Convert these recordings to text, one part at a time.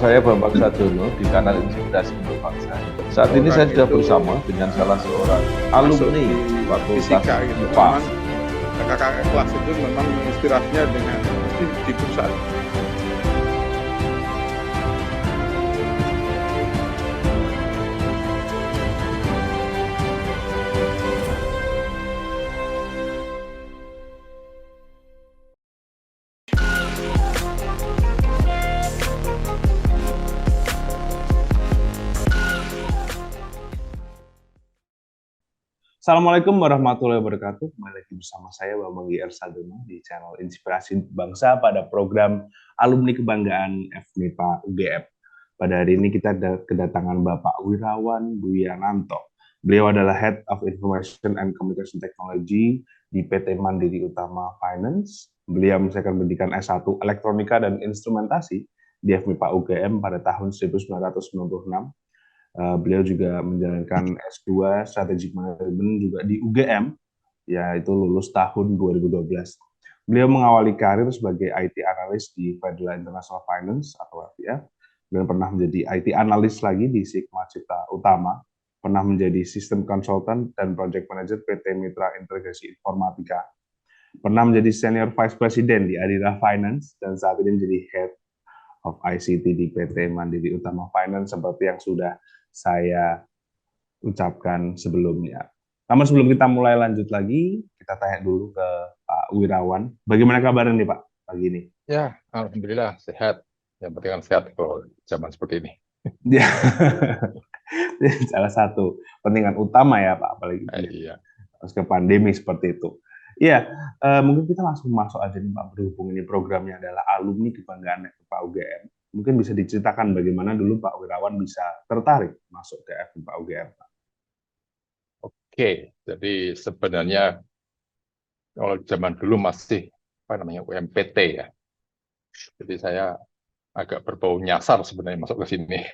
Saya Bambang Sadono di kanal Inspirasi untuk Bangsa. Saat ini saya sudah bersama dengan salah seorang alumni Fakultas fisika gitu. IPA. Kakak kelas itu memang inspirasinya dengan di pusat. Assalamualaikum warahmatullahi wabarakatuh. Kembali lagi bersama saya Bambang Sadono di channel Inspirasi Bangsa pada program Alumni Kebanggaan FMIPA UGM. Pada hari ini kita kedatangan Bapak Wirawan Buyananto. Beliau adalah Head of Information and Communication Technology di PT Mandiri Utama Finance. Beliau menyelesaikan pendidikan S1 Elektronika dan Instrumentasi di FMIPA UGM pada tahun 1996. Beliau juga menjalankan S2 Strategic Management juga di UGM, yaitu lulus tahun 2012. Beliau mengawali karir sebagai IT Analyst di Federal International Finance atau FIF, dan pernah menjadi IT Analyst lagi di Sigma Cipta Utama, pernah menjadi System Consultant dan Project Manager PT Mitra Integrasi Informatika, pernah menjadi Senior Vice President di Adira Finance, dan saat ini menjadi Head of ICT di PT Mandiri Utama Finance seperti yang sudah saya ucapkan sebelumnya. Namun sebelum kita mulai lanjut lagi, kita tanya dulu ke Pak Wirawan. Bagaimana kabarnya nih Pak pagi ini? Ya, alhamdulillah sehat. Yang penting kan sehat kalau zaman seperti ini. Ya, salah satu pentingan utama ya Pak, apalagi Iya. pas ke pandemi seperti itu. Iya, mungkin kita langsung masuk aja nih Pak, berhubung ini programnya adalah alumni kebanggaan FMIPA UGM. Mungkin bisa diceritakan bagaimana dulu Pak Wirawan bisa tertarik masuk ke FMIPA UGM, Pak. Oke, jadi sebenarnya kalau zaman dulu masih UMPT ya. Jadi saya agak berbau nyasar sebenarnya masuk ke sini.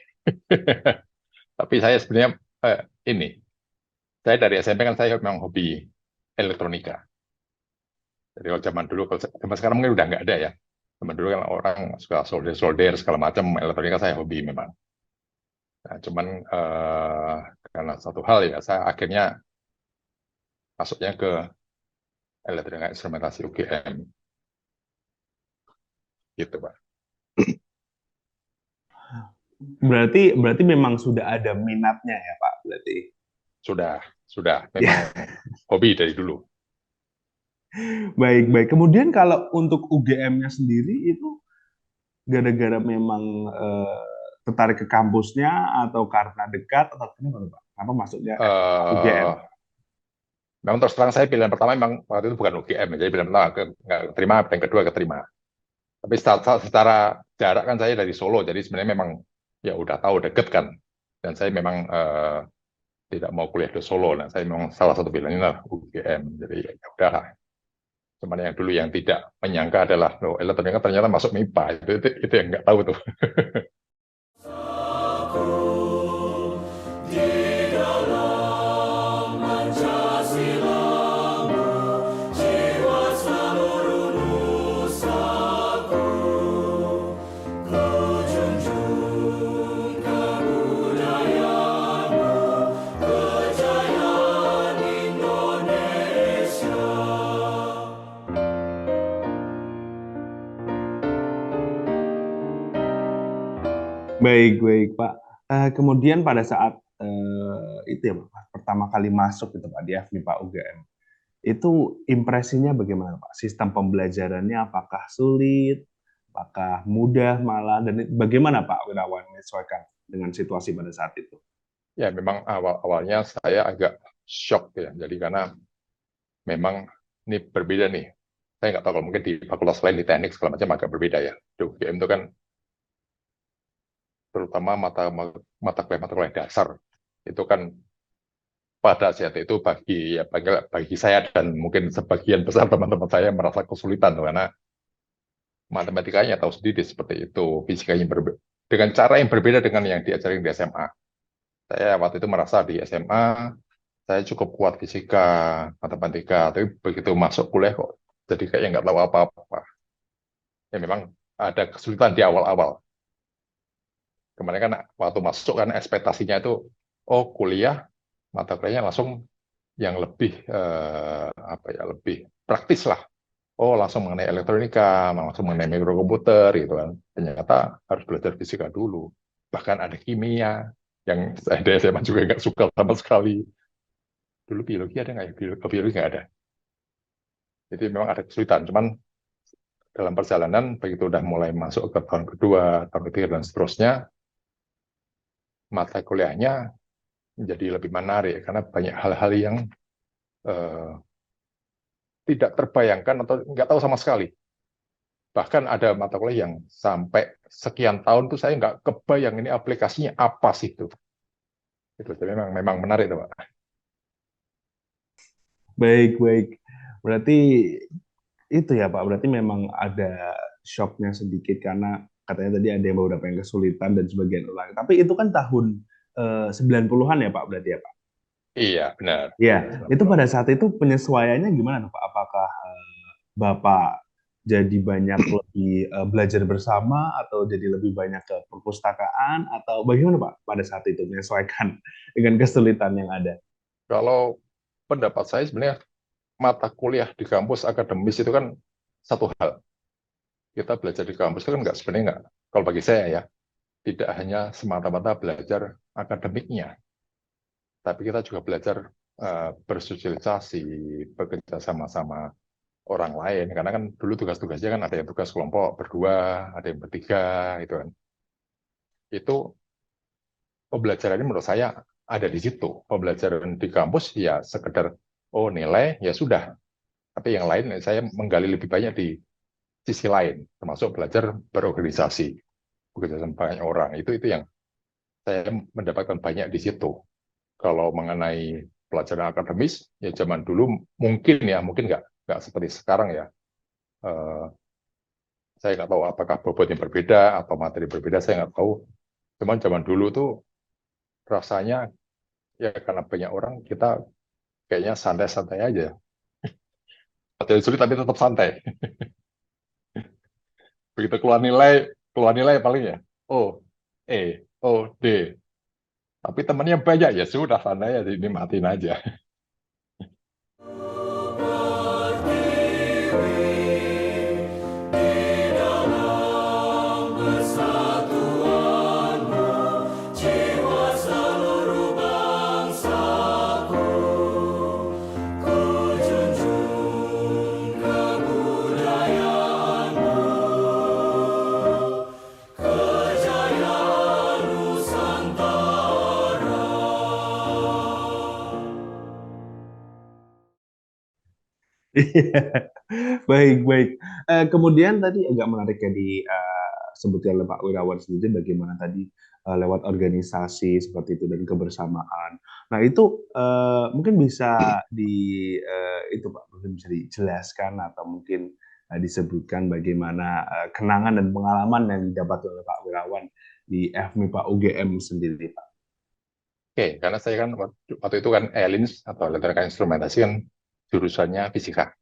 Tapi saya sebenarnya saya dari SMP kan saya memang hobi elektronika. Jadi kalau zaman dulu, kalau zaman sekarang mungkin udah nggak ada ya. Zaman dulu kan orang suka solder segala macam, elektronika saya hobi memang. Nah, cuman karena satu hal ya, saya akhirnya masuknya ke elektronika instrumentasi UGM. Gitu, Pak. Berarti memang sudah ada minatnya ya Pak, berarti? Sudah. Memang hobi dari dulu. Baik. Kemudian kalau untuk UGM-nya sendiri itu gara-gara memang tertarik ke kampusnya atau karena dekat atau kenapa Pak? Kenapa masuknya UGM? Memang terus terang saya pilihan pertama memang waktu itu bukan UGM, jadi pilihan pertama nggak keterima, yang kedua keterima. Tapi secara jarak kan saya dari Solo, jadi sebenarnya memang ya udah tahu deket kan. Dan saya memang tidak mau kuliah di Solo, nah saya memang salah satu pilihannya lah UGM. Jadi ya udah. Cuman yang dulu yang tidak menyangka adalah elektronika ternyata masuk MIPA, itu yang nggak tahu tuh. Baik Pak. Kemudian pada saat itu ya Pak, pertama kali masuk gitu Pak di FMIPA UGM, itu impresinya bagaimana Pak? Sistem pembelajarannya apakah sulit, apakah mudah malah, dan bagaimana Pak Wirawan menyesuaikan dengan situasi pada saat itu? Ya memang awalnya saya agak shock ya, jadi karena memang ini berbeda nih. Saya nggak tahu kalau mungkin di fakultas lain di teknik segala macam agak berbeda ya. Di UGM itu kan terutama mata kuliah dasar itu kan pada saat itu bagi saya dan mungkin sebagian besar teman-teman saya merasa kesulitan karena matematikanya tahu sendiri seperti itu, fisikanya dengan cara yang berbeda dengan yang diajarin di SMA. Saya waktu itu merasa di SMA saya cukup kuat fisika, matematika, tapi begitu masuk kuliah kok jadi kayak nggak tahu apa-apa. Ya memang ada kesulitan di awal-awal. Kemarin kan waktu masuk kan ekspektasinya itu, oh kuliah mata kuliahnya langsung yang lebih apa ya, lebih praktis lah. Oh langsung mengenai elektronika, langsung mengenai mikrokomputer gitu kan. Ternyata harus belajar fisika dulu. Bahkan ada kimia yang saya dari SMA juga nggak suka sama sekali. Dulu biologi ada nggak ya? Biologi nggak ada. Jadi memang ada kesulitan. Cuman dalam perjalanan begitu udah mulai masuk ke tahun kedua, tahun ketiga dan seterusnya, mata kuliahnya menjadi lebih menarik karena banyak hal-hal yang eh, tidak terbayangkan atau nggak tahu sama sekali. Bahkan ada mata kuliah yang sampai sekian tahun tuh saya nggak kebayang ini aplikasinya apa sih itu. Itu memang menarik tuh, Pak. Baik, baik. Berarti itu ya Pak, berarti memang ada shocknya sedikit karena katanya tadi ada yang beberapa yang kesulitan dan sebagian ulang. Tapi itu kan tahun 90-an ya Pak, berarti ya Pak? Iya, benar. Ya, itu 90-an. pada saat itu penyesuaiannya gimana tuh Pak? Apakah Bapak jadi banyak lebih belajar bersama atau jadi lebih banyak ke perpustakaan atau bagaimana Pak pada saat itu menyesuaikan dengan kesulitan yang ada? Kalau pendapat saya sebenarnya mata kuliah di kampus akademis itu kan satu hal. Kita belajar di kampus itu kan nggak, sebenarnya nggak. Kalau bagi saya ya, tidak hanya semata-mata belajar akademiknya, tapi kita juga belajar bersosialisasi, bekerja sama-sama orang lain. Karena kan dulu tugas-tugasnya kan ada yang tugas kelompok berdua, ada yang bertiga, gitu kan. Itu pembelajarannya menurut saya ada di situ. Pembelajaran di kampus ya sekedar oh nilai ya sudah. Tapi yang lain saya menggali lebih banyak di sisi lain, termasuk belajar berorganisasi, bekerja sama banyak orang. Itu yang saya mendapatkan banyak di situ. Kalau mengenai pelajaran akademis, ya zaman dulu mungkin nggak seperti sekarang ya. Eh, saya nggak tahu apakah bobotnya berbeda atau materi berbeda, saya nggak tahu. Cuman zaman dulu tuh rasanya ya karena banyak orang kita kayaknya santai-santai aja. Materi sulit tapi tetap santai. Begitu keluar nilai paling ya. O, E, O, D. Tapi temannya banyak ya sudah santai aja, ini matiin aja. Iya. Baik, baik. Kemudian tadi agak menarik ya sebutkan oleh Pak Wirawan sendiri bagaimana tadi lewat organisasi seperti itu dan kebersamaan. Nah itu mungkin bisa itu Pak mungkin bisa dijelaskan atau mungkin disebutkan bagaimana kenangan dan pengalaman yang didapat oleh Pak Wirawan di FMIPA UGM sendiri Pak. Oke, karena saya kan waktu itu kan ELINS atau elektronika instrumentasi kan jurusannya fisika.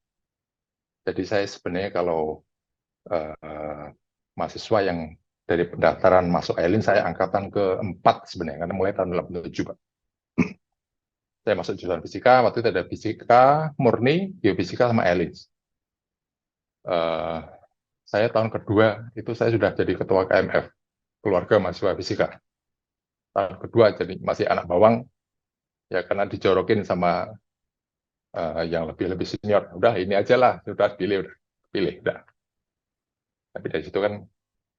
Jadi saya sebenarnya kalau eh, mahasiswa yang dari pendaftaran masuk ELINS, saya angkatan keempat sebenarnya, karena mulai tahun 87, Pak. Saya masuk jurusan fisika, waktu itu ada fisika, murni, geofisika, sama ELINS. Eh, saya tahun kedua itu saya sudah jadi ketua KMF, keluarga mahasiswa fisika. Tahun kedua jadi masih anak bawang, ya karena dijorokin sama yang lebih senior. Udah ini aja lah, sudah pilih, udah. Tapi dari situ kan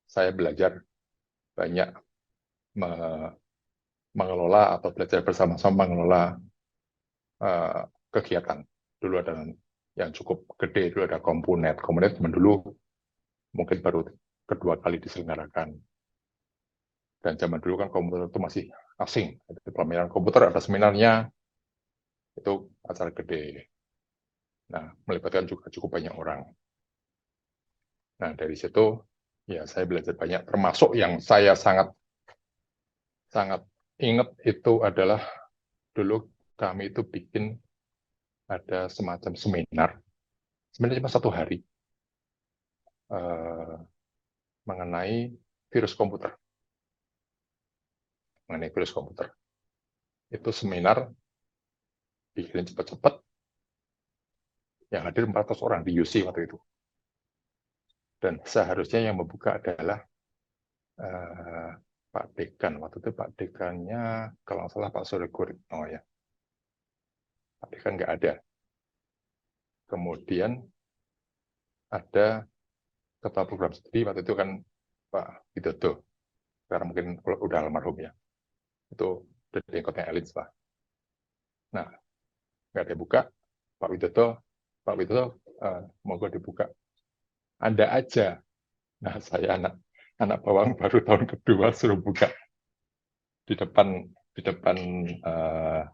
saya belajar banyak me- mengelola atau belajar bersama-sama mengelola eh, kegiatan. Dulu ada yang cukup gede, dulu ada komponen. Komponen zaman dulu mungkin baru kedua kali diselenggarakan. Dan zaman dulu kan komputer itu masih asing. Ada pameran komputer, ada seminarnya, itu acara gede. Nah, melibatkan juga cukup banyak orang. Nah, dari situ ya saya belajar banyak, termasuk yang saya sangat sangat ingat itu adalah dulu kami itu bikin ada semacam seminar, sebenarnya cuma 1 hari, eh, mengenai virus komputer. mengenai virus komputer. Itu seminar bikin cepat-cepat, yang hadir 400 orang di UC waktu itu. Dan seharusnya yang membuka adalah Pak Dekan. Waktu itu Pak Dekannya, kalau nggak salah Pak Surya Guritno ya. Pak Dekan nggak ada. Kemudian ada ketua program studi, waktu itu kan Pak Widodo. Sekarang mungkin udah almarhum ya. Itu dari kotanya elit lah. Nah, nggak ada buka. Pak Widodo, monggo dibuka. Anda aja. Nah, saya anak bawang baru tahun kedua suruh buka di depan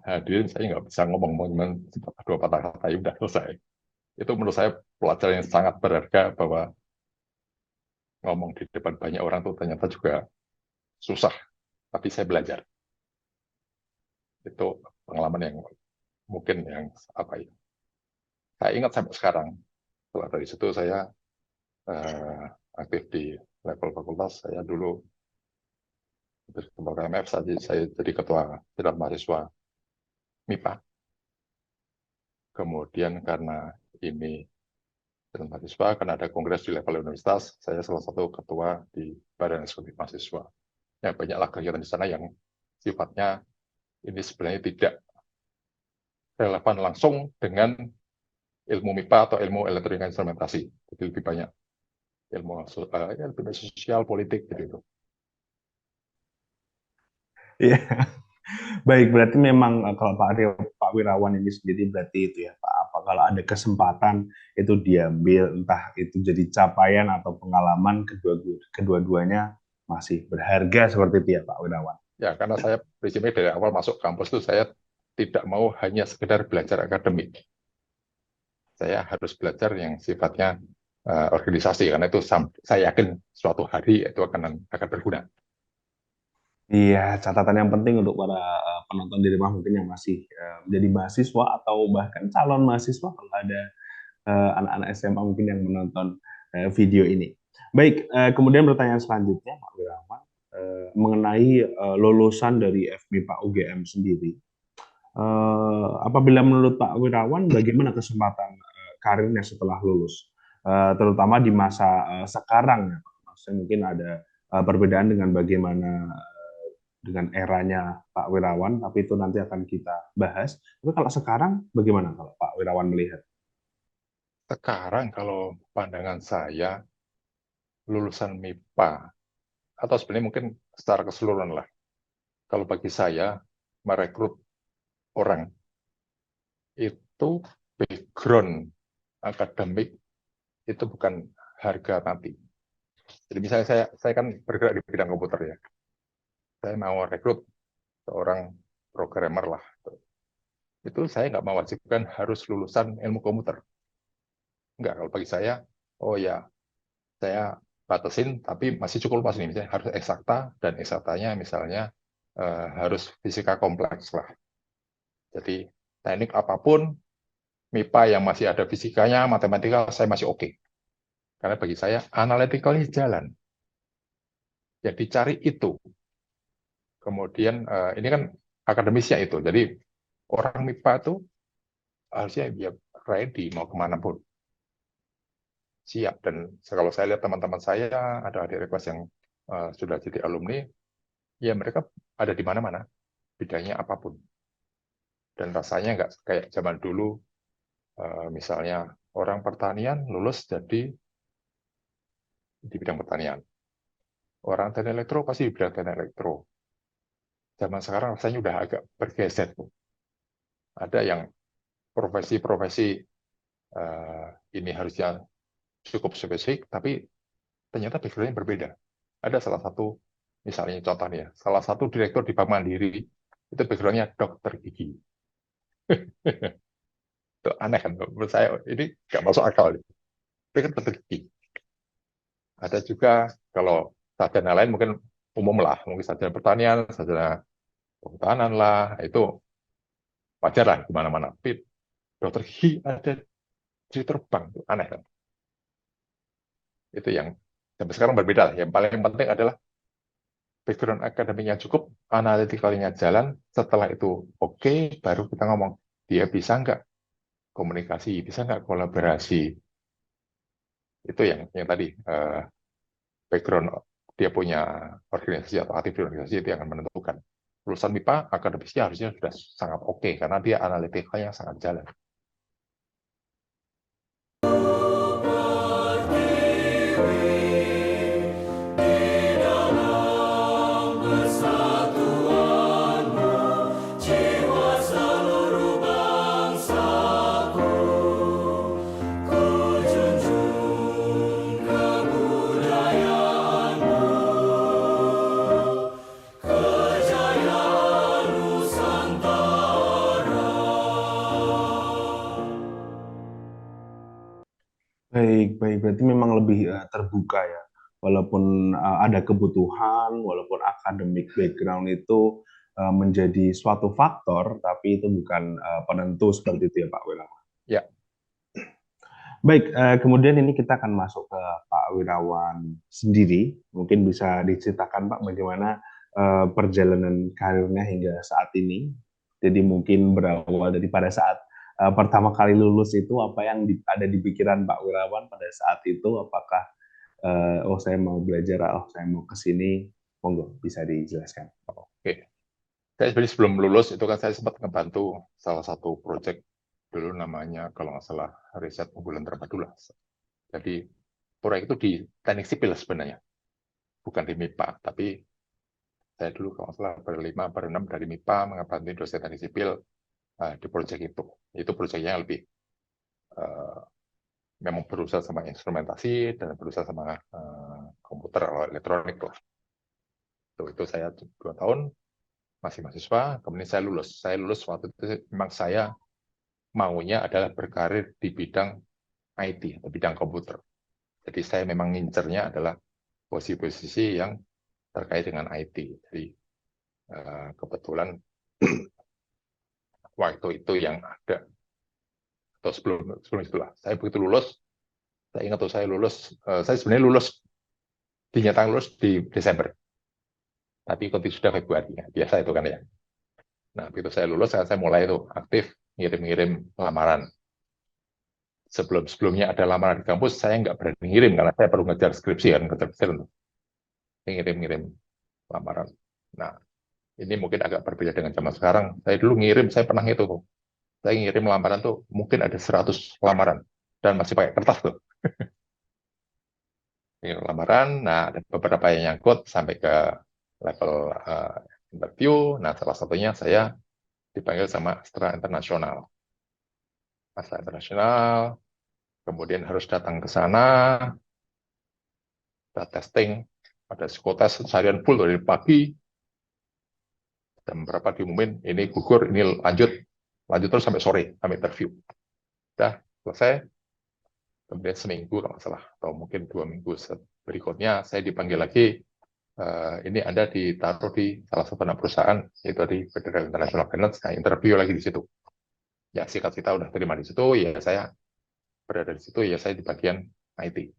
hadirin. Saya nggak bisa ngomong, cuma dua patah kata ya udah selesai. Itu menurut saya pelajaran yang sangat berharga, bahwa ngomong di depan banyak orang tuh ternyata juga susah, tapi saya belajar. Itu pengalaman yang mungkin yang apa ya, saya ingat sampai sekarang. Setelah dari situ saya aktif di level fakultas. Saya dulu ketua KMF, saya jadi ketua sidang mahasiswa MIPA. Kemudian karena ini sidang mahasiswa, karena ada kongres di level universitas, saya salah satu ketua di Badan Eksekutif Mahasiswa. Ya, banyaklah kegiatan di sana yang sifatnya ini sebenarnya tidak relevan langsung dengan ilmu MIPA atau ilmu elektronika instrumentasi. Jadi lebih banyak ilmu sosial, politik gitu. Iya. Baik, berarti memang kalau Pak Wirawan ini sendiri berarti itu ya Pak, apa kalau ada kesempatan itu diambil, entah itu jadi capaian atau pengalaman, kedua-duanya masih berharga seperti itu ya Pak Wirawan. Ya, karena saya prinsipnya dari awal masuk kampus itu saya tidak mau hanya sekedar belajar akademik. Saya harus belajar yang sifatnya organisasi, karena itu saya yakin suatu hari itu akan berguna. Iya, catatan yang penting untuk para penonton di rumah mungkin yang masih menjadi mahasiswa atau bahkan calon mahasiswa, kalau ada anak-anak SMA mungkin yang menonton video ini. Baik, kemudian pertanyaan selanjutnya Pak Wirawan, mengenai lulusan dari FMIPA UGM sendiri. Apabila menurut Pak Wirawan, bagaimana kesempatan karirnya setelah lulus, terutama di masa sekarang ya Pak? Maksudnya mungkin ada perbedaan dengan bagaimana dengan eranya Pak Wirawan, tapi itu nanti akan kita bahas. Tapi kalau sekarang, bagaimana kalau Pak Wirawan melihat? Sekarang kalau pandangan saya, lulusan MIPA, atau sebenarnya mungkin secara keseluruhan lah, kalau bagi saya merekrut orang itu background akademik itu bukan harga mati. Jadi misalnya saya kan bergerak di bidang komputer ya, saya mau rekrut seorang programmer lah, itu saya nggak mewajibkan harus lulusan ilmu komputer. Enggak, kalau bagi saya, oh ya, saya batasin, tapi masih cukup luas nih, misalnya harus eksakta, dan eksaktanya misalnya harus fisika kompleks lah. Jadi teknik apapun, MIPA yang masih ada fisikanya, matematika, saya masih oke. Karena bagi saya, analyticalnya jalan. Jadi cari itu. Kemudian ini kan akademisnya itu. Jadi orang MIPA itu harusnya ya ready mau kemana pun. Siap. Dan kalau saya lihat teman-teman saya, ada adik kelas yang sudah jadi alumni, ya mereka ada di mana-mana, bidangnya apapun. Dan rasanya nggak kayak zaman dulu, misalnya orang pertanian lulus jadi di bidang pertanian. Orang teknik elektro pasti di bidang teknik elektro. Zaman sekarang rasanya udah agak bergeser. Ada yang profesi-profesi ini harusnya cukup spesifik, tapi ternyata background-nya berbeda. Ada salah satu, misalnya contohnya, salah satu direktur di Bank Mandiri, itu background-nya dokter gigi. Itu aneh kan, menurut saya ini nggak masuk akal. Tapi kan dokter gigi. Ada juga, kalau sarjana lain mungkin umum lah, mungkin sarjana pertanian, sarjana kehutanan lah, itu wajar lah di mana-mana. Tapi dokter gigi ada di terbang, itu aneh kan. Itu yang sampai sekarang berbeda lah. Yang paling penting adalah background akademiknya cukup, analitikalnya jalan, setelah itu oke, baru kita ngomong, dia bisa nggak komunikasi, bisa nggak kolaborasi. Itu yang tadi, background dia punya organisasi atau aktif di organisasi itu yang akan menentukan. Lulusan MIPA, akademisnya harusnya sudah sangat oke, karena dia analitikalnya sangat jalan. Baik, baik. Berarti memang lebih terbuka ya. Walaupun ada kebutuhan, walaupun akademik background itu menjadi suatu faktor, tapi itu bukan penentu seperti itu ya Pak Wirawan. Ya, Baik, kemudian ini kita akan masuk ke Pak Wirawan sendiri. Mungkin bisa diceritakan Pak bagaimana perjalanan karirnya hingga saat ini. Jadi mungkin berawal dari pada saat pertama kali lulus itu apa yang ada di pikiran Pak Wirawan pada saat itu? Apakah oh saya mau belajar, oh saya mau ke sini, monggo bisa dijelaskan. oke. Saya sebenarnya sebelum lulus itu kan saya sempat ngebantu salah satu proyek dulu namanya kalau nggak salah riset unggulan terpadu lah. Jadi proyek itu di teknik sipil sebenarnya, bukan di MIPA, tapi saya dulu kalau nggak salah berlima, berenam dari MIPA mengabantu dosen teknik sipil di proyek itu. Itu proyeknya yang lebih memang berusaha sama instrumentasi dan berusaha sama komputer atau elektronik lah. Itu saya 2 tahun masih mahasiswa, kemudian saya lulus. Saya lulus waktu itu memang saya maunya adalah berkarir di bidang IT atau bidang komputer. Jadi saya memang ngincernya adalah posisi-posisi yang terkait dengan IT. Jadi kebetulan waktu itu yang ada atau sebelum itulah saya begitu lulus, saya ingat tuh saya lulus, saya sebenarnya lulus dinyatakan lulus di Desember, tapi kondisi sudah Februari, ya, biasa itu kan ya. Nah begitu saya lulus saya mulai itu aktif ngirim-ngirim lamaran. Sebelumnya ada lamaran di kampus saya nggak berani ngirim karena saya perlu ngejar skripsi kan, ngejar skripsi, ngirim-ngirim lamaran. Nah ini mungkin agak berbeda dengan zaman sekarang. Saya dulu ngirim, saya pernah itu tuh. Saya ngirim lamaran tuh mungkin ada 100 lamaran dan masih pakai kertas tuh. Ngirim lamaran, nah ada beberapa yang nyangkut sampai ke level interview. Nah salah satunya saya dipanggil sama Astra Internasional. Astra Internasional, kemudian harus datang ke sana, kita testing, ada psikotes seharian full dari pagi, jam berapa diumumin, ini gugur, ini lanjut terus sampai sore, sampai interview. Udah selesai, kemudian seminggu kalau nggak salah, atau mungkin 2 minggu berikutnya, saya dipanggil lagi, ini Anda ditaruh di salah satu anak perusahaan, yaitu di Federal International Finance, saya interview lagi di situ. Ya, sikat kita udah terima di situ, ya saya berada di situ, ya saya di bagian IT.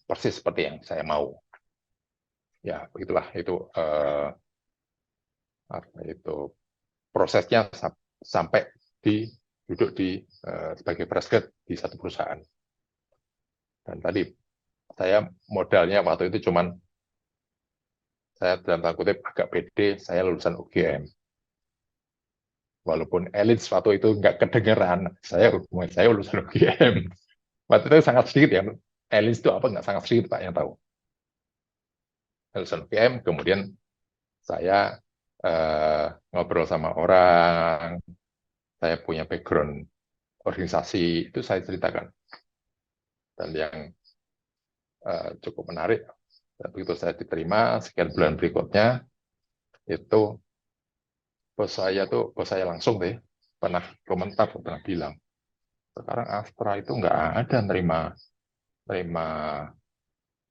Persis seperti yang saya mau. Ya, begitulah itu prosesnya sampai duduk sebagai preskret di satu perusahaan. Dan tadi saya modalnya waktu itu cuman saya dalam tanda kutip agak pede, saya lulusan UGM. Walaupun elit waktu itu nggak kedengeran, saya lulusan UGM. Waktu itu sangat sedikit ya, elit itu apa nggak sangat sedikit Pak yang tahu. Lulusan UGM, kemudian saya ngobrol sama orang, saya punya background organisasi, itu saya ceritakan. Dan yang cukup menarik, begitu saya diterima, sekian bulan berikutnya, itu bos saya langsung deh, pernah komentar, pernah bilang, sekarang Astra itu nggak ada nerima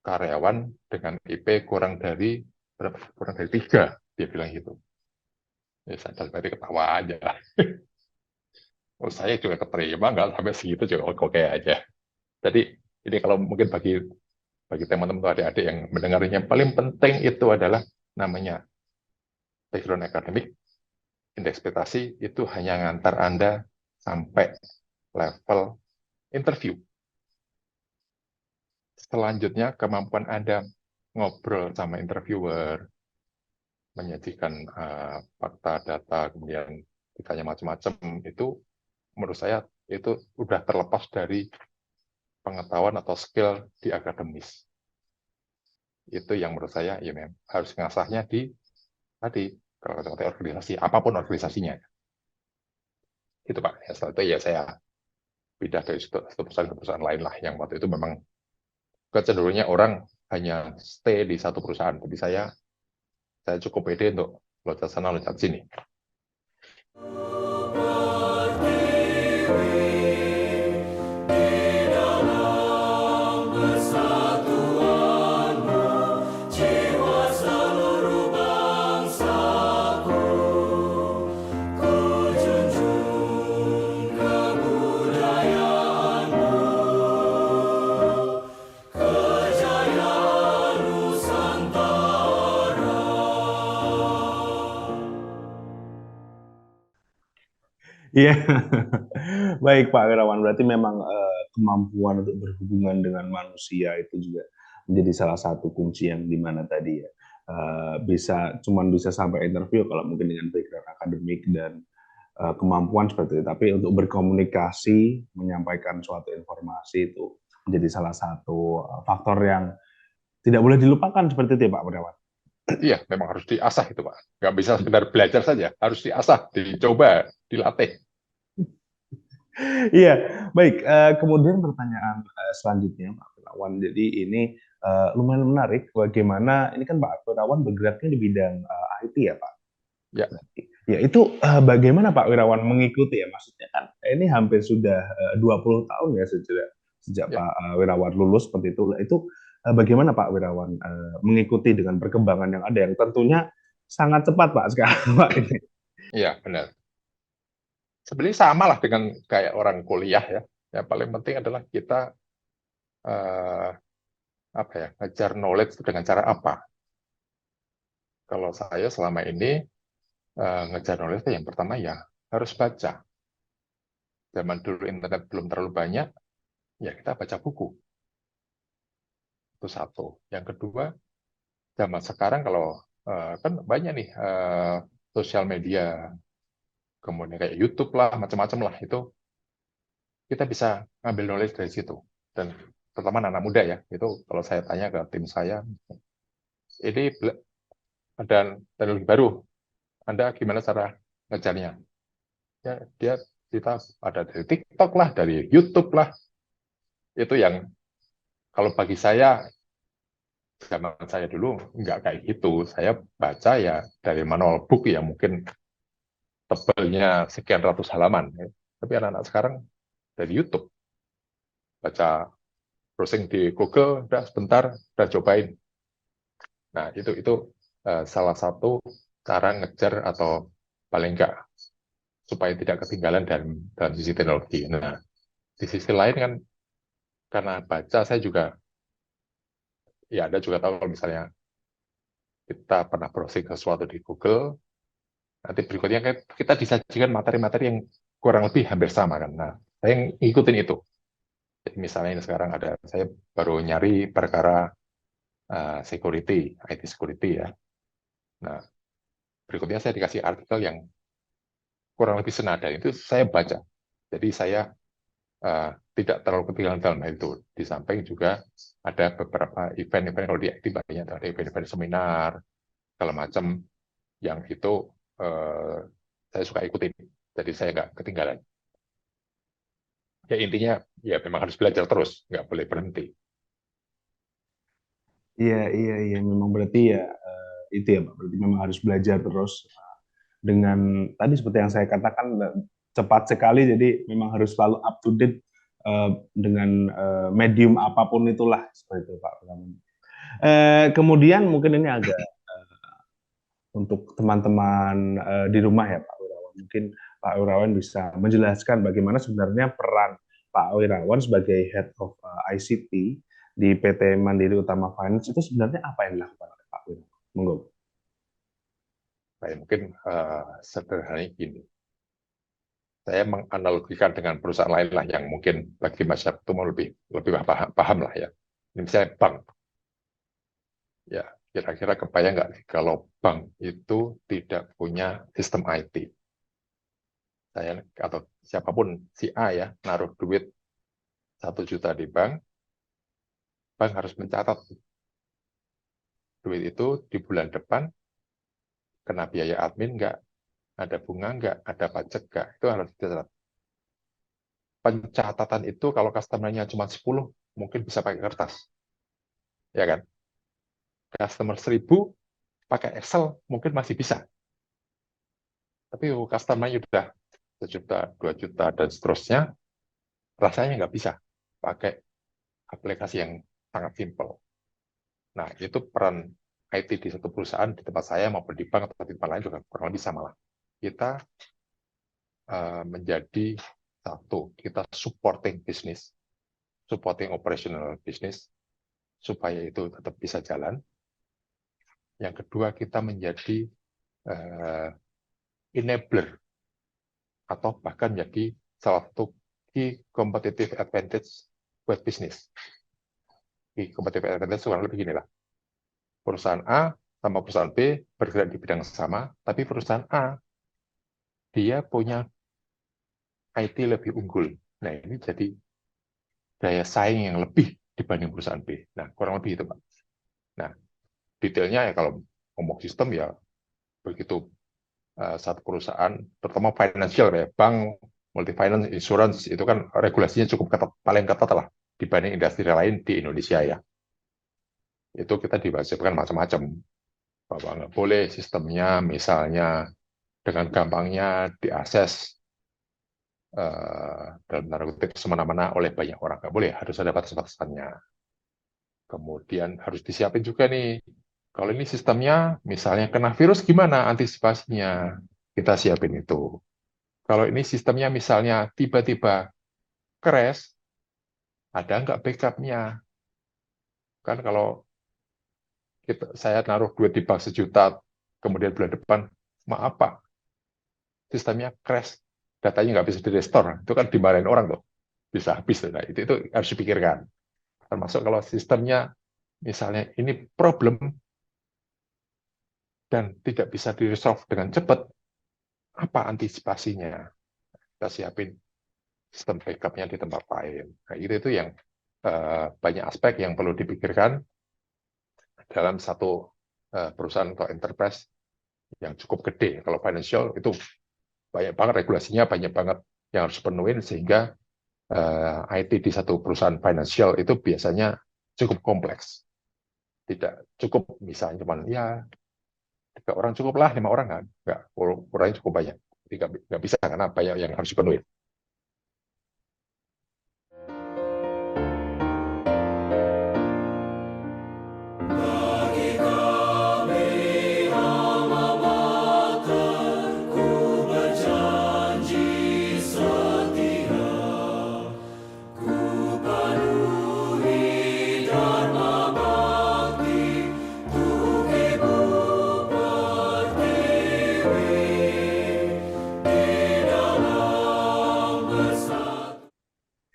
karyawan dengan IP kurang dari 3, dia bilang gitu. Ya, saya tadi ketawa aja. Oh, saya juga keterima, nggak sampai segitu juga oke aja. Jadi ini kalau mungkin bagi teman-teman atau adik-adik yang mendengarnya, paling penting itu adalah namanya background akademik, indeks prestasi itu hanya ngantar Anda sampai level interview. Selanjutnya, kemampuan Anda ngobrol sama interviewer, menyajikan fakta, data, kemudian ditanya macam-macam, itu menurut saya itu udah terlepas dari pengetahuan atau skill di akademis. Itu yang menurut saya ya memang harus ngasahnya di tadi, kalau kata organisasi, apapun organisasinya. Itu Pak, ya, setelah itu ya saya pindah dari satu perusahaan ke perusahaan lain lah, yang waktu itu memang kecenderungannya orang hanya stay di satu perusahaan, tapi saya cukup pede untuk loncat sana loncat sini. Iya, baik Pak Wirawan. Berarti memang kemampuan untuk berhubungan dengan manusia itu juga menjadi salah satu kunci yang dimana tadi ya cuman bisa sampai interview kalau mungkin dengan background akademik dan kemampuan seperti itu. Tapi untuk berkomunikasi, menyampaikan suatu informasi itu menjadi salah satu faktor yang tidak boleh dilupakan seperti itu ya Pak Wirawan. Iya, memang harus diasah itu Pak. Nggak bisa sekedar belajar saja, harus diasah, dicoba, dilatih. Iya, baik. Kemudian pertanyaan selanjutnya, Pak Wirawan. Jadi ini lumayan menarik. Bagaimana ini kan Pak Wirawan bergeraknya di bidang IT ya, Pak. Ya, Ya itu bagaimana Pak Wirawan mengikuti ya? Maksudnya kan ini hampir sudah 20 tahun ya sejak ya. Pak Wirawan lulus seperti itu. Itu bagaimana Pak Wirawan mengikuti dengan perkembangan yang ada yang tentunya sangat cepat Pak sekarang Pak ini. Iya, benar. Sebenarnya sama lah dengan kayak orang kuliah ya. Yang paling penting adalah kita eh, apa ya, ngejar knowledge dengan cara apa. Kalau saya selama ini ngejar knowledge yang pertama ya harus baca. Zaman dulu internet belum terlalu banyak, ya kita baca buku. Itu satu. Yang kedua, zaman sekarang kalau kan banyak nih sosial media, kemudian kayak YouTube lah, macam-macam lah, itu kita bisa ngambil knowledge dari situ. Dan terutama anak muda ya, itu kalau saya tanya ke tim saya, ini ada teknologi baru, Anda gimana cara ngejarnya? Ya, kita ada dari TikTok lah, dari YouTube lah, itu yang kalau bagi saya, zaman saya dulu nggak kayak gitu. Saya baca ya dari manual book ya mungkin tebelnya sekian ratus halaman. Tapi anak-anak sekarang dari YouTube, baca browsing di Google, udah sebentar, udah cobain. Nah, itu salah satu cara ngejar atau paling enggak supaya tidak ketinggalan dalam sisi teknologi. Nah, di sisi lain kan karena baca saya juga, ya Anda juga tahu kalau misalnya kita pernah browsing sesuatu di Google, nanti berikutnya kan kita disajikan materi-materi yang kurang lebih hampir sama kan. Nah, saya ngikutin itu. Jadi misalnya ini sekarang saya baru nyari perkara security, IT security ya. Nah, berikutnya saya dikasih artikel yang kurang lebih senada, itu saya baca. Jadi saya tidak terlalu ketinggalan dalam hal itu. Di samping juga ada beberapa event-event, kalau di IT banyak ada event-event seminar, segala macam, yang itu saya suka ikutin. Jadi saya nggak ketinggalan. Ya intinya, ya memang harus belajar terus, nggak boleh berhenti. Iya, iya, iya. Memang berarti ya itu ya Pak. Berarti memang harus belajar terus dengan tadi seperti yang saya katakan cepat sekali. Jadi memang harus selalu up to date dengan medium apapun itulah seperti itu Pak. Kemudian mungkin ini agak untuk teman-teman di rumah ya Pak Wirawan. Mungkin Pak Wirawan bisa menjelaskan bagaimana sebenarnya peran Pak Wirawan sebagai Head of ICT di PT Mandiri Utama Finance itu sebenarnya apa yang dilakukan oleh Pak Wirawan? Monggo. Saya mungkin sederhananya gini. Saya menganalogikan dengan perusahaan lain lah yang mungkin bagi masyarakat itu mau lebih paham lah ya. Ini misalnya bank. Ya, kira-kira kebayang nggak kalau bank itu tidak punya sistem IT? Saya atau siapapun si A ya naruh duit 1 juta di bank, bank harus mencatat duit itu di bulan depan kena biaya admin nggak, ada bunga nggak, ada pajak nggak, itu harus dicatat. Pencatatan itu kalau customer-nya cuma 10, mungkin bisa pakai kertas, ya kan? Customer 1000 pakai Excel mungkin masih bisa. Tapi customer-nya udah 1 juta, 2 juta, dan seterusnya, rasanya nggak bisa pakai aplikasi yang sangat simpel. Nah, itu peran IT di satu perusahaan, di tempat saya maupun di bank atau di tempat lain juga kurang lebih sama lah. Kita menjadi satu, kita supporting business, supporting operational business, supaya itu tetap bisa jalan. Yang kedua, kita menjadi enabler, atau bahkan jadi salah satu key competitive advantage buat bisnis. Key competitive advantage kurang lebih beginilah. Perusahaan A sama perusahaan B bergerak di bidang sama, tapi perusahaan A dia punya IT lebih unggul. Nah, ini jadi daya saing yang lebih dibanding perusahaan B. Nah, kurang lebih itu, Pak. Nah, detailnya ya kalau ngomong sistem ya begitu satu perusahaan, terutama financial ya, bank, multi finance, insurance, itu kan regulasinya cukup ketat, paling ketat lah dibanding industri lain di Indonesia ya. Itu kita diwajibkan macam-macam, bahwa nggak boleh sistemnya misalnya dengan gampangnya diakses dalam tanda kutip semena-mena oleh banyak orang, nggak boleh, harus ada batas-batasannya. Kemudian harus disiapin juga nih, kalau ini sistemnya misalnya kena virus gimana antisipasinya, kita siapin itu. Kalau ini sistemnya misalnya tiba-tiba crash, ada nggak backupnya? Kan kalau saya naruh duit di bank 1 juta, kemudian bulan depan, maaf Pak, sistemnya crash, datanya nggak bisa di-restore, itu kan dimarahin orang tuh, bisa habis. Nah, itu harus dipikirkan. Termasuk kalau sistemnya misalnya ini problem dan tidak bisa di-resolve dengan cepat, apa antisipasinya? Kita siapin sistem backupnya di tempat lain. Nah, itu yang banyak aspek yang perlu dipikirkan dalam satu perusahaan atau enterprise yang cukup gede. Kalau financial itu banyak banget regulasinya, banyak banget yang harus penuhin, sehingga IT di satu perusahaan financial itu biasanya cukup kompleks. Tidak cukup misalnya cuman ya 3 orang cukup lah, 5 orang nggak, orangnya cukup banyak. Jadi nggak bisa karena banyak yang harus dipenuhi.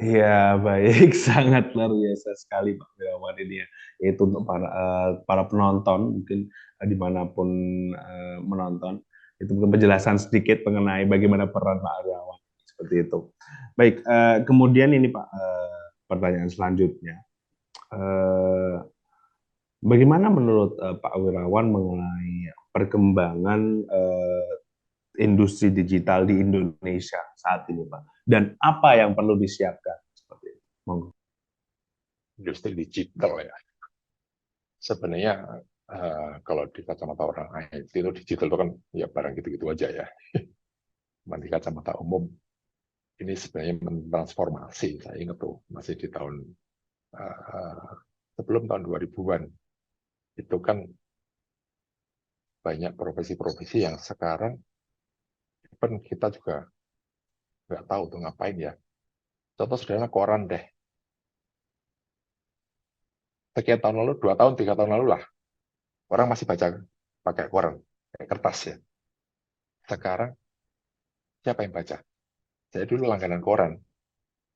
Iya, baik. Sangat luar biasa sekali Pak Wirawan ini ya. Yaitu untuk para penonton, mungkin dimanapun menonton, itu mungkin penjelasan sedikit mengenai bagaimana peran Pak Wirawan. Seperti itu. Baik, kemudian ini Pak, pertanyaan selanjutnya. Bagaimana menurut Pak Wirawan mengenai perkembangan industri digital di Indonesia saat ini, Pak? Dan apa yang perlu disiapkan? Seperti itu. Monggo. Industri digital ya. Sebenarnya kalau di kacamata orang IT itu digital itu kan ya barang gitu-gitu aja ya. Di kacamata umum ini sebenarnya mentransformasi. Saya ingat tuh masih di tahun sebelum tahun 2000-an itu kan banyak profesi-profesi yang sekarang kita juga nggak tahu tuh ngapain ya. Contoh sederhana koran deh. Sekian tahun lalu, 2 tahun, 3 tahun lalu lah, orang masih baca pakai koran, pakai kertas ya. Sekarang siapa yang baca? Saya dulu langganan koran,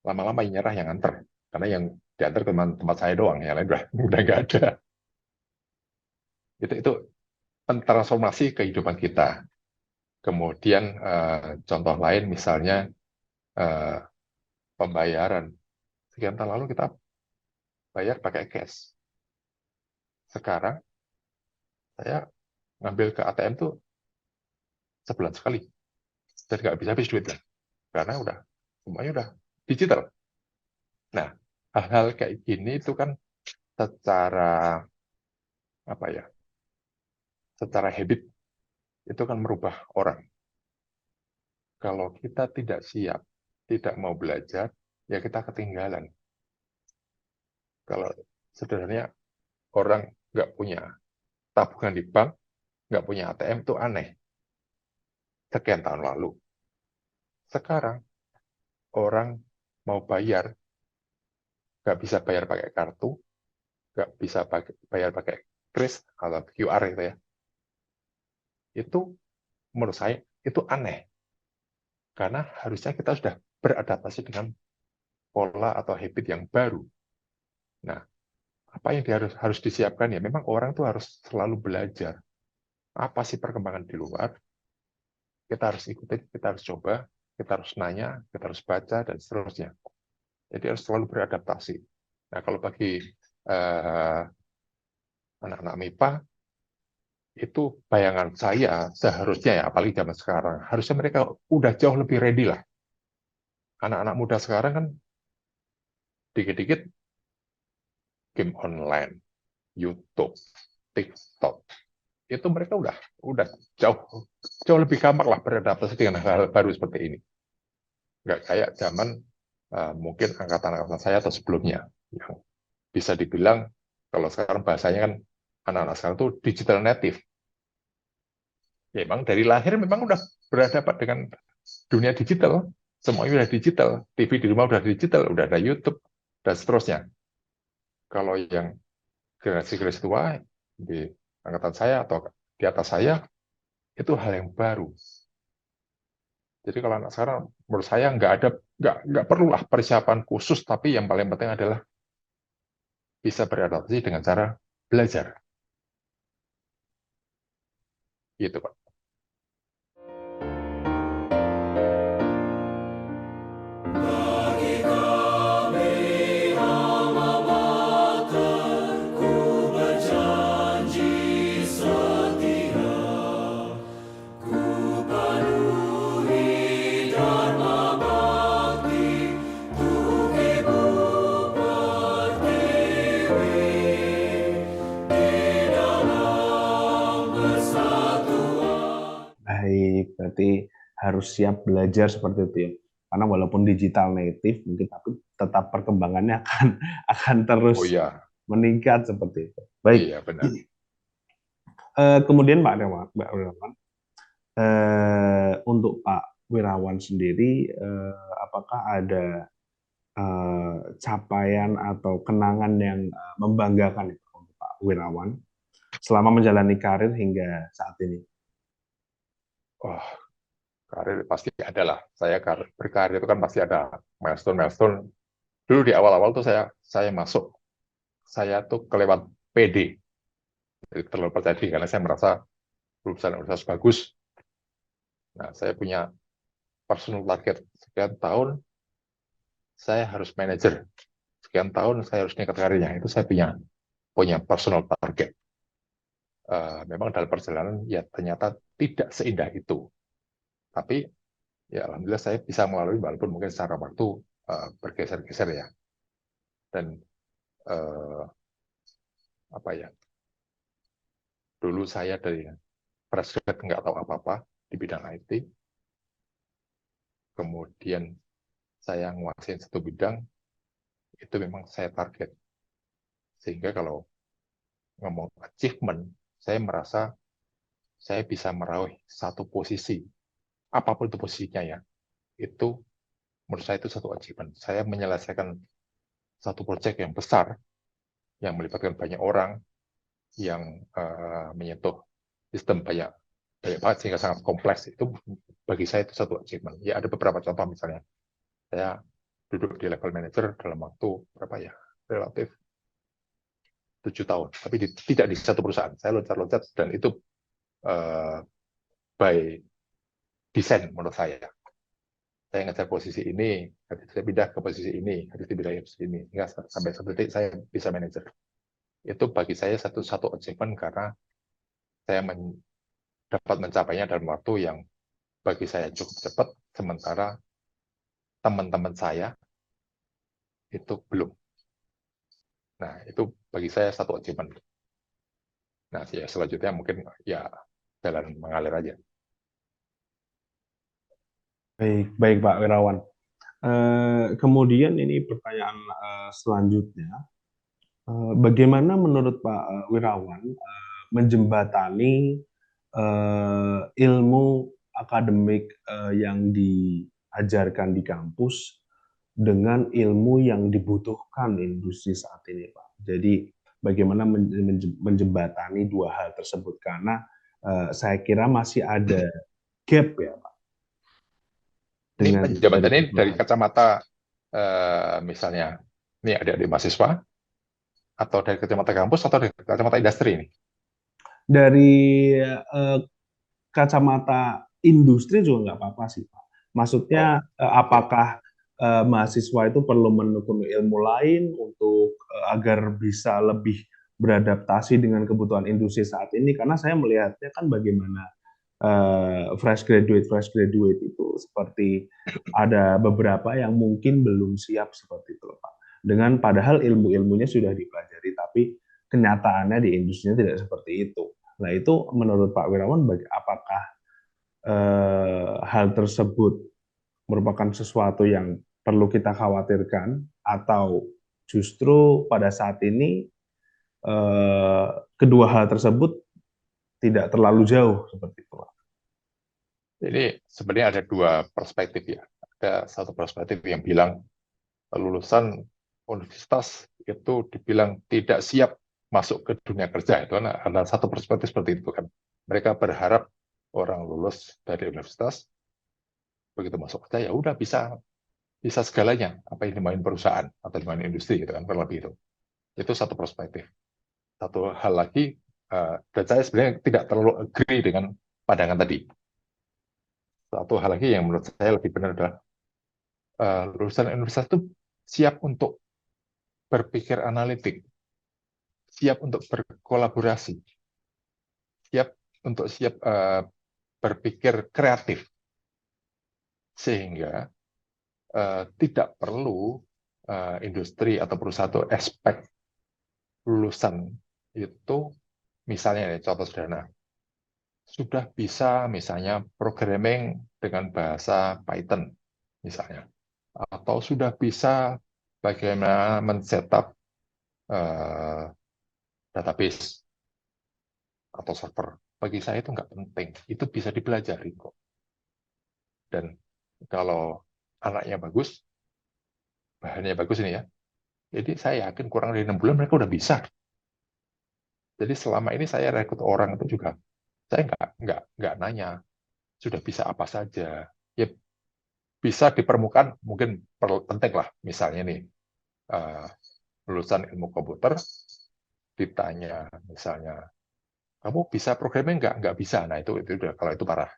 lama-lama yang nyerah yang antar, karena yang diantar teman tempat saya doang, yang lain udah nggak ada. Itu transformasi kehidupan kita. Kemudian contoh lain misalnya eh, pembayaran. Sekian tahun lalu kita bayar pakai cash. Sekarang saya ngambil ke ATM tuh sebulan sekali dan nggak bisa habis duitnya karena semuanya udah digital. Nah, hal-hal kayak gini itu kan secara apa ya? Secara habit itu kan merubah orang. Kalau kita tidak siap, tidak mau belajar, ya kita ketinggalan. Kalau sederhananya orang nggak punya tabungan di bank, nggak punya ATM itu aneh. Sekian tahun lalu. Sekarang orang mau bayar, nggak bisa bayar pakai kartu, nggak bisa bayar pakai kris atau QR itu ya. Itu menurut saya itu aneh. Karena harusnya kita sudah beradaptasi dengan pola atau habit yang baru. Nah, apa yang harus disiapkan ya? Memang orang tuh harus selalu belajar. Apa sih perkembangan di luar? Kita harus ikutin, kita harus coba, kita harus nanya, kita harus baca, dan seterusnya. Jadi harus selalu beradaptasi. Nah, kalau bagi eh, anak-anak MIPA, itu bayangan saya seharusnya ya, apalagi zaman sekarang, harusnya mereka udah jauh lebih ready lah. Anak-anak muda sekarang kan dikit-dikit game online, YouTube, TikTok, itu mereka udah jauh jauh lebih gampang lah beradaptasi dengan hal-hal baru seperti ini. Nggak kayak zaman mungkin angkatan-angkatan saya atau sebelumnya, yang bisa dibilang kalau sekarang bahasanya kan anak-anak sekarang itu digital native. Ya, memang dari lahir memang udah berhadapan dengan dunia digital. Semuanya udah digital. TV di rumah udah digital, udah ada YouTube, dan seterusnya. Kalau yang generasi-generasi tua di angkatan saya atau di atas saya, itu hal yang baru. Jadi kalau anak sekarang, menurut saya nggak perlulah persiapan khusus, tapi yang paling penting adalah bisa beradaptasi dengan cara belajar. Gitu, Pak. Bagi kami alma mater, ku berjanji setia, ku penuhi dharma bakti untuk Ibu Pertiwi di dalam persatuan. Baik, berarti harus siap belajar seperti itu ya. Karena walaupun digital native, mungkin tapi tetap perkembangannya akan Oh terus iya, meningkat seperti itu. Baik. iya benar. Kemudian Mbak Wirawan, untuk Pak Wirawan sendiri, apakah ada capaian atau kenangan yang membanggakan ya, untuk Pak Wirawan selama menjalani karir hingga saat ini? Oh, karir pasti ada lah. Saya berkarir itu kan pasti ada milestone-milestone. Dulu di awal-awal tuh saya masuk, saya tuh kelewat PD, jadi terlalu percaya diri karena saya merasa lulusan universitas bagus. Nah, saya punya personal target sekian tahun, saya harus manajer. Sekian tahun saya harus ningkat karirnya. Itu saya punya personal target. Memang dalam perjalanan ya ternyata tidak seindah itu. Tapi ya alhamdulillah saya bisa melalui walaupun mungkin secara waktu bergeser-geser ya. Dan uh, apa ya? Dulu saya dari fresh grad nggak tahu apa-apa di bidang IT. Kemudian saya nguasain satu bidang, itu memang saya target. Sehingga kalau ngomong achievement, saya merasa saya bisa meraih satu posisi, apapun itu posisinya ya, itu menurut saya itu satu achievement. Saya menyelesaikan satu proyek yang besar, yang melibatkan banyak orang, yang menyentuh sistem banyak banyak banget sehingga sangat kompleks. Itu bagi saya itu satu achievement. Ya ada beberapa contoh, misalnya saya duduk di level manager dalam waktu berapa ya, relatif 7 tahun, tapi tidak di satu perusahaan. Saya loncat-loncat dan itu uh, by design menurut saya. Saya ngejar posisi ini, habis saya pindah ke posisi ini, habis pindah ke posisi ini, hingga sampai satu titik saya bisa manajer. Itu bagi saya satu achievement karena saya dapat mencapainya dalam waktu yang bagi saya cukup cepat, sementara teman-teman saya itu belum. Nah, itu bagi saya satu achievement. Nah, ya selanjutnya mungkin ya jalan mengalir aja. Baik, baik Pak Wirawan. Kemudian ini pertanyaan selanjutnya, bagaimana menurut Pak Wirawan menjembatani ilmu akademik yang diajarkan di kampus dengan ilmu yang dibutuhkan industri saat ini, Pak? Jadi bagaimana menjembatani dua hal tersebut, karena saya kira masih ada gap ya, Pak. Ini penjabatan ini dari kacamata misalnya ini adik-adik mahasiswa, atau dari kacamata kampus, atau dari kacamata industri ini? Dari kacamata industri juga nggak apa-apa sih, Pak. Maksudnya apakah mahasiswa itu perlu menekuni ilmu lain untuk agar bisa lebih beradaptasi dengan kebutuhan industri saat ini? Karena saya melihatnya kan bagaimana fresh graduate itu seperti ada beberapa yang mungkin belum siap seperti itu, Pak. Dengan padahal ilmu-ilmunya sudah dipelajari, tapi kenyataannya di industrinya tidak seperti itu. Nah, itu menurut Pak Wirawan, apakah hal tersebut merupakan sesuatu yang perlu kita khawatirkan, atau justru pada saat ini kedua hal tersebut tidak terlalu jauh seperti itu, Pak? Jadi sebenarnya ada dua perspektif ya. Ada satu perspektif yang bilang lulusan universitas itu dibilang tidak siap masuk ke dunia kerja. Itu ada satu perspektif seperti itu kan. Mereka berharap orang lulus dari universitas begitu masuk kerja ya udah bisa segalanya, apa yang dimain perusahaan atau dimain industri gitu kan, kurang lebih itu. Itu satu perspektif. Satu hal lagi, dan saya sebenarnya tidak terlalu agree dengan pandangan tadi. Satu hal lagi yang menurut saya lebih benar adalah lulusan universitas itu siap untuk berpikir analitik, siap untuk berkolaborasi, siap berpikir kreatif, sehingga tidak perlu industri atau perusahaan itu expect lulusan itu, misalnya nih, contoh sederhana, sudah bisa misalnya programming dengan bahasa Python misalnya, atau sudah bisa bagaimana men-setup database atau server. Bagi saya itu nggak penting, itu bisa dipelajari kok. Dan kalau anaknya bagus, bahannya bagus ini ya, jadi saya yakin kurang dari 6 bulan mereka udah bisa. Jadi selama ini saya rekrut orang itu juga, saya nggak nanya sudah bisa apa saja. Ya bisa di permukaan mungkin penting lah, misalnya nih lulusan ilmu komputer ditanya misalnya, kamu bisa programming nggak bisa, nah itu udah, kalau itu parah.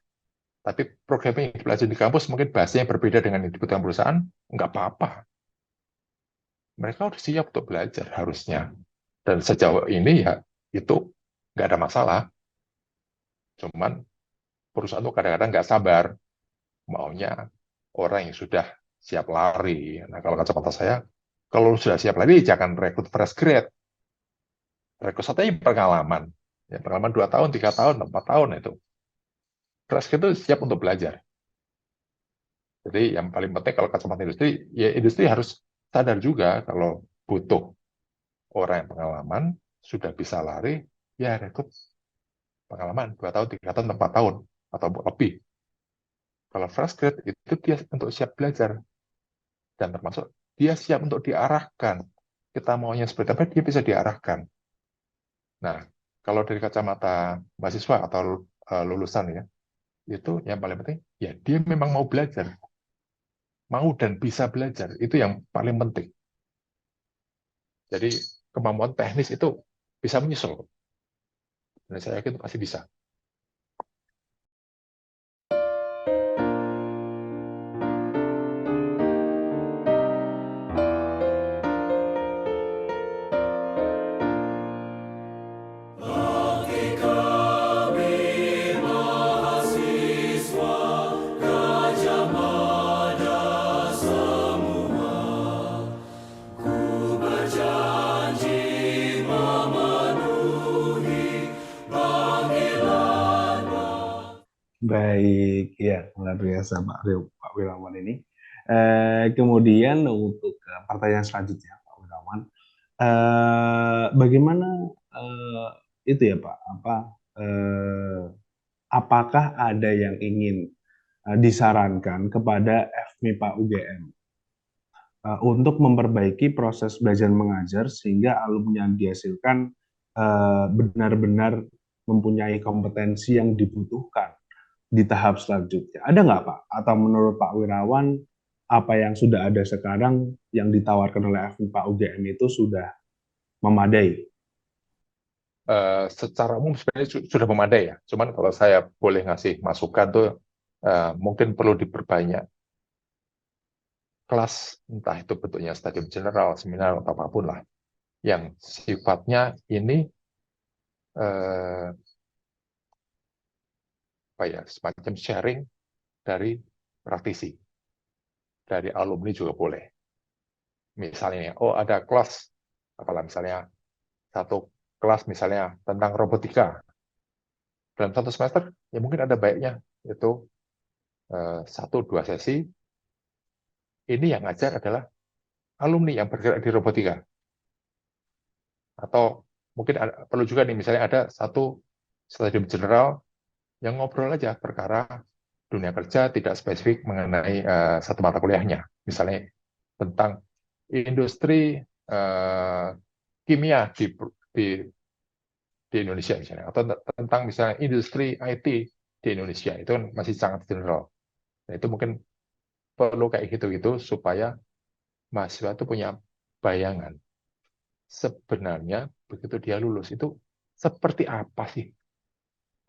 Tapi programming yang dipelajari di kampus mungkin bahasanya berbeda dengan yang dibutuhkan perusahaan, nggak apa-apa. Mereka udah siap untuk belajar harusnya. Dan sejauh ini ya itu nggak ada masalah. Cuman perusahaan itu kadang-kadang nggak sabar, maunya orang yang sudah siap lari. Nah, kalau kacamata saya, kalau sudah siap lari, jangan rekrut fresh grade. Rekrut saja pengalaman. Ya, pengalaman 2 tahun, 3 tahun, 4 tahun itu. Fresh grade itu siap untuk belajar. Jadi yang paling penting kalau kacamata industri, ya industri harus sadar juga kalau butuh orang yang pengalaman, sudah bisa lari, ya rekrut pengalaman 2 tahun, 3 tahun, 4 tahun, atau lebih. Kalau fresh grade itu dia untuk siap belajar. Dan termasuk dia siap untuk diarahkan. Kita maunya seperti apa, dia bisa diarahkan. Nah, kalau dari kacamata mahasiswa lulusan ya, itu yang paling penting ya dia memang mau belajar, mau dan bisa belajar, itu yang paling penting. Jadi kemampuan teknis itu bisa menyusul, dan saya yakin itu pasti bisa. Bagi kami mahasiswa Gajah Mada semua, ku berjanji memenuhi panggilan. Baik, ya luar biasa Pak Wirawan ini. Kemudian untuk pertanyaan selanjutnya Pak Wirawan, bagaimana itu ya Pak? Apakah ada yang ingin disarankan kepada FMIPA UGM untuk memperbaiki proses belajar mengajar sehingga alumni yang dihasilkan benar-benar mempunyai kompetensi yang dibutuhkan di tahap selanjutnya? Ada nggak Pak? Atau menurut Pak Wirawan, apa yang sudah ada sekarang yang ditawarkan oleh FMIPA UGM itu sudah memadai? Secara umum sebenarnya sudah memadai ya. Cuman kalau saya boleh ngasih masukan tuh mungkin perlu diperbanyak kelas, entah itu bentuknya stadium general, seminar atau apapun lah, yang sifatnya ini semacam sharing dari praktisi, dari alumni juga boleh. Misalnya, ada kelas, apalah misalnya satu kelas misalnya tentang robotika dalam satu semester, ya mungkin ada baiknya itu 1-2 sesi. Ini yang ngajar adalah alumni yang bergerak di robotika. Atau mungkin perlu juga nih misalnya ada satu stadium general yang ngobrol aja perkara dunia kerja, tidak spesifik mengenai satu mata kuliahnya. Misalnya tentang industri kimia di Indonesia misalnya, atau tentang misalnya industri IT di Indonesia, itu kan masih sangat general. Nah, itu mungkin perlu kayak gitu-gitu supaya mahasiswa itu punya bayangan sebenarnya begitu dia lulus itu seperti apa sih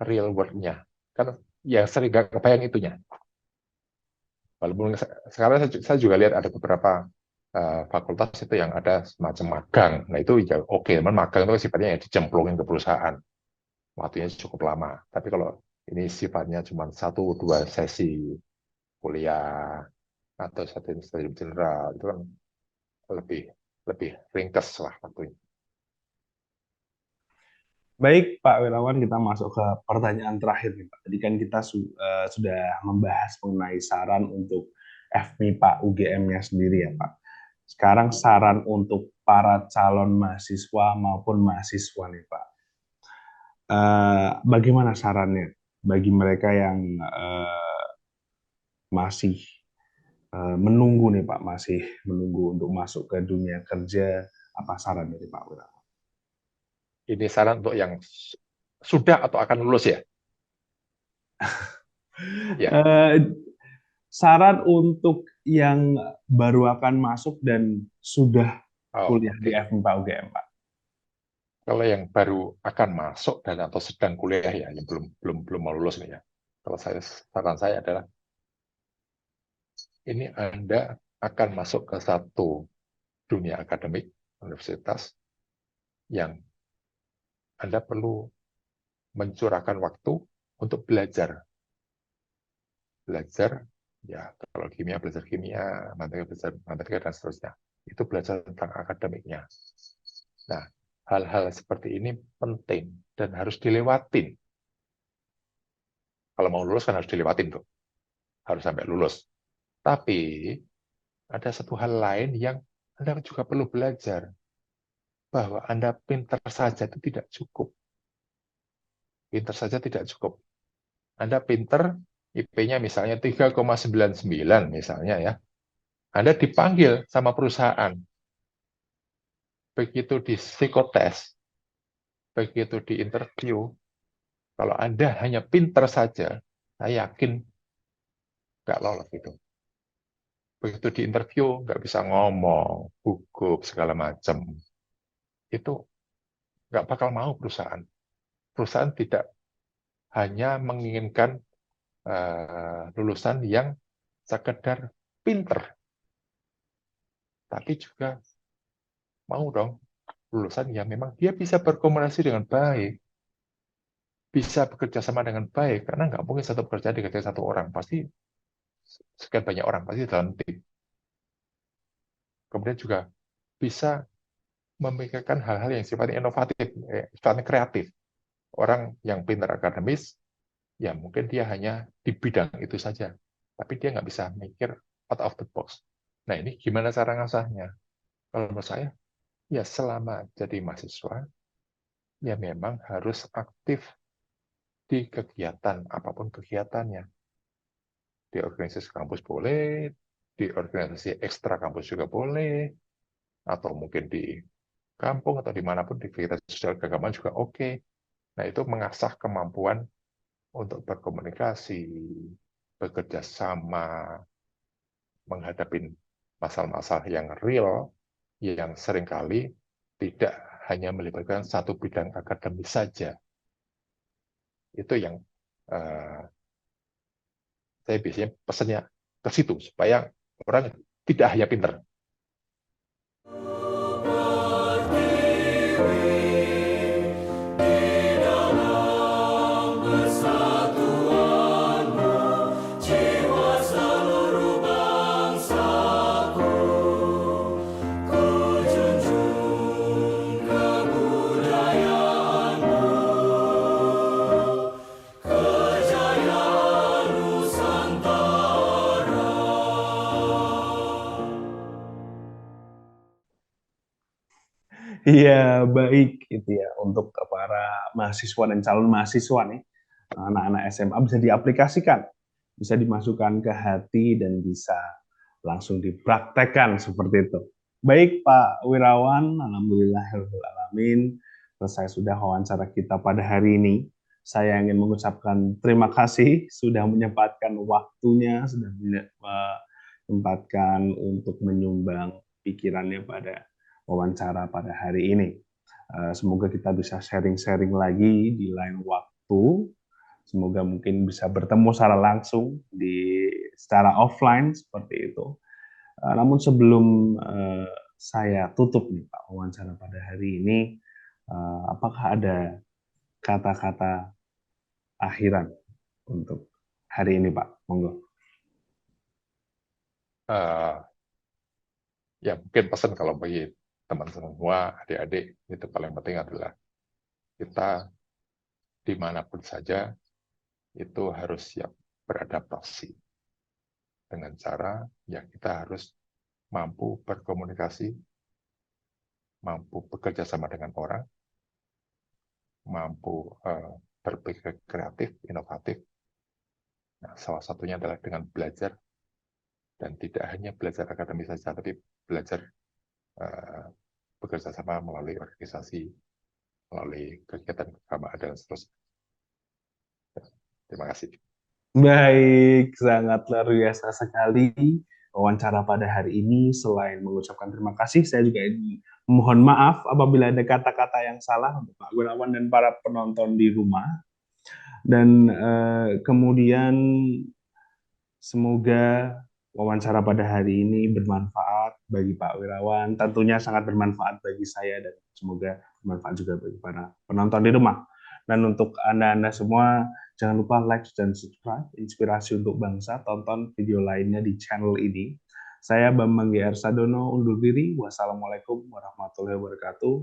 real world-nya. Kan ya sering gak kebayang itunya. Walaupun sekarang saya juga lihat ada beberapa fakultas itu yang ada semacam magang. Nah itu ya oke, teman magang itu sifatnya ya dicemplungin ke perusahaan. Waktunya cukup lama. Tapi kalau ini sifatnya cuma 1-2 sesi kuliah atau stadium general, itu kan lebih ringkas lah waktunya. Baik Pak Wirawan, kita masuk ke pertanyaan terakhir nih Pak. Tadi kan kita sudah membahas mengenai saran untuk FMIPA UGM-nya sendiri ya Pak. Sekarang saran untuk para calon mahasiswa maupun mahasiswa nih Pak. Bagaimana sarannya bagi mereka yang masih menunggu nih Pak, masih menunggu untuk masuk ke dunia kerja, apa saran dari Pak Wirawan? Ini saran untuk yang sudah atau akan lulus ya? Ya. Saran untuk yang baru akan masuk dan sudah kuliah di Oke. FMIPA UGM Pak. Kalau yang baru akan masuk dan atau sedang kuliah ya, yang belum mau lulus nih ya. Kalau saran saya adalah ini Anda akan masuk ke satu dunia akademik universitas yang Anda perlu mencurahkan waktu untuk belajar. Belajar ya, kalau kimia belajar kimia, matematika dan seterusnya. Itu belajar tentang akademiknya. Nah, hal-hal seperti ini penting dan harus dilewatin. Kalau mau lulus kan harus dilewatin tuh. Harus sampai lulus. Tapi ada satu hal lain yang Anda juga perlu belajar. Bahwa Anda pintar saja itu tidak cukup. Pintar saja tidak cukup. Anda pintar, IP-nya misalnya 3,99 misalnya ya. Anda dipanggil sama perusahaan. Begitu di psikotes, begitu di interview, Kalau Anda hanya pinter saja, saya yakin nggak lolos itu. Begitu di interview, nggak bisa ngomong, gugup, segala macam. Itu nggak bakal mau perusahaan. Perusahaan tidak hanya menginginkan lulusan yang sekedar pinter, tapi juga mau dong lulusan yang memang dia bisa berkomunikasi dengan baik, bisa bekerja sama dengan baik, karena nggak mungkin satu pekerjaan dikerjakan satu orang, pasti sekian banyak orang, pasti dalam tim. Kemudian juga bisa memikirkan hal-hal yang sifatnya inovatif, sifatnya kreatif. Orang yang pintar akademis, ya mungkin dia hanya di bidang itu saja, tapi dia nggak bisa mikir out of the box. Nah ini gimana cara ngasahnya? Kalau menurut saya, ya selama jadi mahasiswa, ya memang harus aktif di kegiatan, apapun kegiatannya. Di organisasi kampus boleh, di organisasi ekstra kampus juga boleh, atau mungkin di kampung atau dimanapun di kegiatan sosial keagamaan juga oke. Nah itu mengasah kemampuan untuk berkomunikasi, bekerja sama, menghadapi masalah-masalah yang real, yang seringkali tidak hanya melibatkan satu bidang akademis saja. Itu yang saya biasanya pesannya ke situ, supaya orang tidak hanya pinter. Iya, baik itu ya untuk para mahasiswa dan calon mahasiswa nih, anak-anak SMA bisa diaplikasikan, bisa dimasukkan ke hati dan bisa langsung dipraktekkan seperti itu. Baik Pak Wirawan, alhamdulillahirrahmanirrahim, selesai sudah wawancara kita pada hari ini. Saya ingin mengucapkan terima kasih sudah menyempatkan waktunya, sudah menyempatkan untuk menyumbang pikirannya pada wawancara pada hari ini. Semoga kita bisa sharing-sharing lagi di lain waktu. Semoga mungkin bisa bertemu secara langsung secara offline seperti itu. Namun sebelum saya tutup nih Pak wawancara pada hari ini, apakah ada kata-kata akhiran untuk hari ini Pak? Monggo. Ya mungkin pesan kalau bagi teman-teman semua, adik-adik, itu paling penting adalah kita dimanapun saja itu harus siap beradaptasi dengan cara ya kita harus mampu berkomunikasi, mampu bekerja sama dengan orang, mampu berpikir kreatif, inovatif. Nah, salah satunya adalah dengan belajar, dan tidak hanya belajar akademis saja, tapi belajar bekerja sama melalui organisasi, melalui kegiatan keagamaan dan seterusnya. Terima kasih. Baik, sangat luar biasa sekali wawancara pada hari ini. Selain mengucapkan terima kasih, saya juga mohon maaf apabila ada kata-kata yang salah untuk Pak Gunawan dan para penonton di rumah. Dan kemudian semoga wawancara pada hari ini bermanfaat bagi Pak Wirawan, tentunya sangat bermanfaat bagi saya dan semoga bermanfaat juga bagi para penonton di rumah. Dan untuk Anda-Anda semua, jangan lupa like dan subscribe Inspirasi untuk Bangsa, tonton video lainnya di channel ini. Saya Bambang GR Sadono undur diri. Wassalamualaikum warahmatullahi wabarakatuh.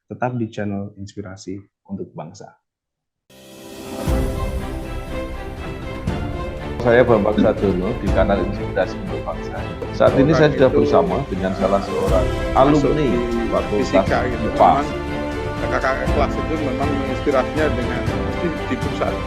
Tetap di channel Inspirasi untuk Bangsa. Saya Bambang Sadono di kanal Inspirasi untuk Bangsa. Saat ini saya sudah bersama dengan salah seorang alumni Fakultas IPA. Kakak kelas itu memang inspirasinya dengan di perusahaan